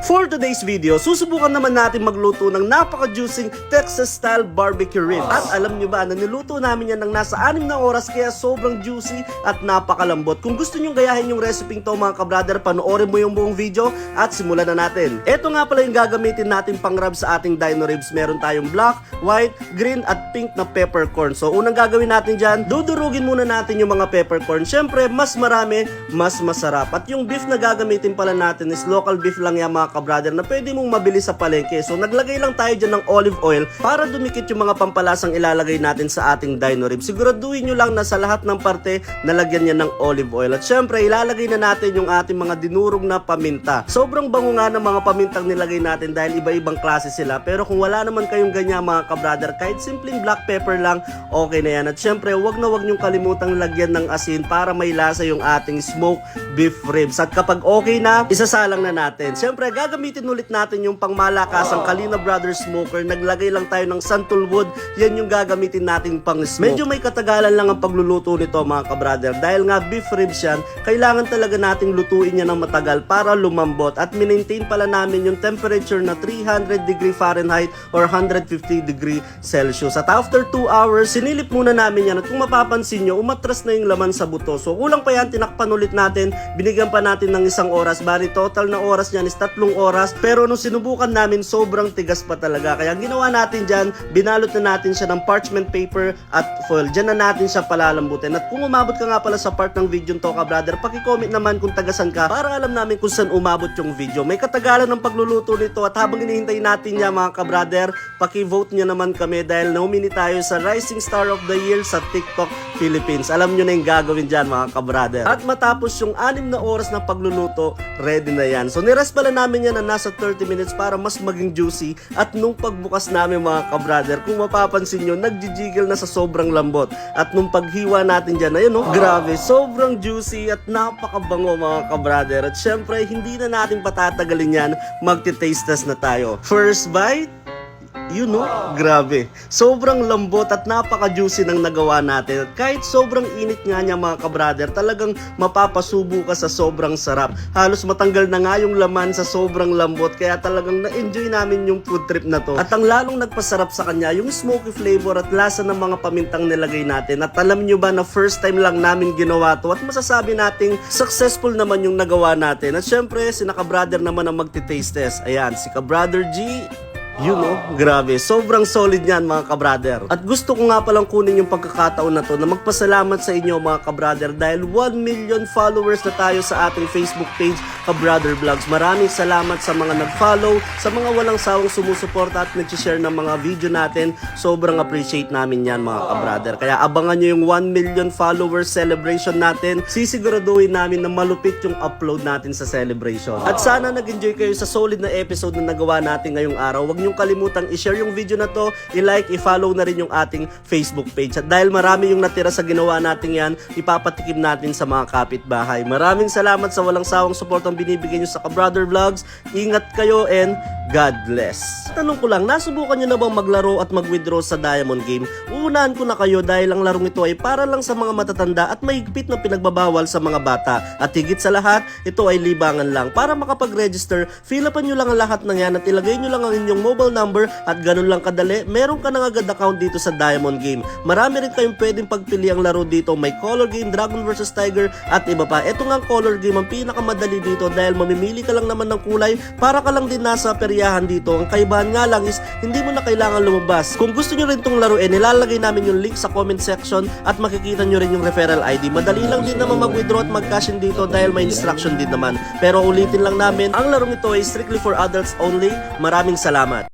For today's video, susubukan naman natin magluto ng napaka-juicing Texas-style barbecue ribs. At alam nyo ba na niluto namin yan ng nasa 6 na oras kaya sobrang juicy at napakalambot. Kung gusto nyo gayahin yung recipe to mga kabrader, panoorin mo yung buong video at simulan na natin. Ito nga pala yung gagamitin natin pang rub sa ating dino ribs. Meron tayong black, white, green at pink na peppercorn. So unang gagawin natin dyan, dudurugin muna natin yung mga peppercorn. Syempre, mas marami, mas masarap. At yung beef na gagamitin pala natin is local beef lang yan mga kabrader na pwede mong mabili sa palengke. So naglagay lang tayo dyan ng olive oil para dumikit yung mga pampalasang ilalagay natin sa ating dino rib. Siguraduhin nyo lang na sa lahat ng parte nalagyan niya ng olive oil. At syempre ilalagay na natin yung ating mga dinurog na paminta. Sobrang bango nga ng mga pamintang nilagay natin dahil iba-ibang klase sila. Pero kung wala naman kayong ganyan mga kabrader, kahit simpleng black pepper lang, okay na yan. At syempre wag nyong kalimutang lagyan ng asin para may lasa yung ating smoked beef ribs. At kapag okay na, isasalang na natin. Syempre gagamitin ulit natin yung pangmalakasang Kalina Brothers smoker. Naglagay lang tayo ng sandalwood. Yan yung gagamitin natin pang smoke. Medyo may katagalan lang ang pagluluto nito mga kabrader. Dahil nga beef ribs yan, kailangan talaga nating lutuin yan ng matagal para lumambot. At minmaintain pala namin yung temperature na 300 degree Fahrenheit or 150 degree Celsius. At after 2 hours, sinilip muna namin yan. At kung mapapansin nyo, umatras na yung laman sa buto. So kulang pa yan, tinakpan ulit natin. Binigyan pa natin ng 1 oras. Bali total na oras niyan is 3 oras. Pero nung sinubukan namin, sobrang tigas pa talaga. Kaya ang ginawa natin dyan, binalot na natin siya ng parchment paper at foil. Diyan na natin siya palalambutin. At kung umabot ka nga pala sa part ng video to ka brother, paki-comment naman kung tagasan ka para alam namin kung saan umabot yung video. May katagalan ng pagluluto nito at habang hinihintay natin niya mga kabrader, paki-vote niya naman kami dahil nominee tayo sa Rising Star of the Year sa TikTok Philippines. Alam nyo na yung gagawin dyan mga kabrader. At matapos yung 6 na oras na pagluluto, ready na yan. So nirest pala namin yan na nasa 30 minutes para mas maging juicy. At nung pagbukas namin mga kabrader, kung mapapansin nyo, nagjijigil na sa sobrang lambot. At nung paghiwa natin dyan, ayun grabe, sobrang juicy at napakabango mga kabrader. At syempre, hindi na natin patatagalin yan, magti-taste test na tayo. First bite, grabe. Sobrang lambot at napaka-juicy ng nagawa natin. At kahit sobrang init nga niya mga kabrader, talagang mapapasubo ka sa sobrang sarap. Halos matanggal na nga yung laman sa sobrang lambot. Kaya talagang na-enjoy namin yung food trip na to. At ang lalong nagpasarap sa kanya, yung smoky flavor at lasa ng mga pamintang nilagay natin. At alam nyo ba na first time lang namin ginawa to at masasabi nating successful naman yung nagawa natin. At syempre, si Kabrader naman ang magti-taste test. Ayan, si Kabrader G. Grabe. Sobrang solid yan mga kabrader. At gusto ko nga palang kunin yung pagkakataon na to na magpasalamat sa inyo mga kabrader dahil 1 million followers na tayo sa ating Facebook page, Kabrader Vlogs. Maraming salamat sa mga nag-follow, sa mga walang sawang sumusuporta at nag-share ng mga video natin. Sobrang appreciate namin yan mga kabrader. Kaya abangan nyo yung 1 million followers celebration natin. Sisiguraduhin namin na malupit yung upload natin sa celebration. At sana nag-enjoy kayo sa solid na episode na nagawa natin ngayong araw. Huwag niyong kalimutang i-share yung video na to, i-like, i-follow na rin yung ating Facebook page. At dahil marami yung natira sa ginawa natin yan, ipapatikim natin sa mga kapitbahay. Maraming salamat sa walang sawang support ang binibigay nyo sa Kabrader Vlogs. Ingat kayo and God bless. Tanong ko lang, nasubukan nyo na bang maglaro at mag-withdraw sa Diamond Game? Uunahan ko na kayo dahil ang larong ito ay para lang sa mga matatanda at mahigpit na pinagbabawal sa mga bata. At higit sa lahat, ito ay libangan lang. Para makapag-register, fill upan nyo lang ang lahat ng yan at ilagay nyo lang ang inyong mobile number at ganun lang kadali, meron ka na agad account dito sa Diamond Game. Marami rin kayong pwedeng pagpili ang laro dito. May color game, Dragon vs Tiger at iba pa. Ito nga ang color game ang pinakamadali dito dahil mamimili ka lang naman ng kulay para ka lang din nasa peryahan dito. Ang kaibahan nga lang is hindi mo na kailangan lumabas. Kung gusto nyo rin itong laruin, nilalagay namin yung link sa comment section at makikita nyo rin yung referral ID. Madali lang din naman mag-withdraw at mag-cash in dito dahil may instruction din naman. Pero ulitin lang namin, ang larong ito ay strictly for adults only. Maraming salamat.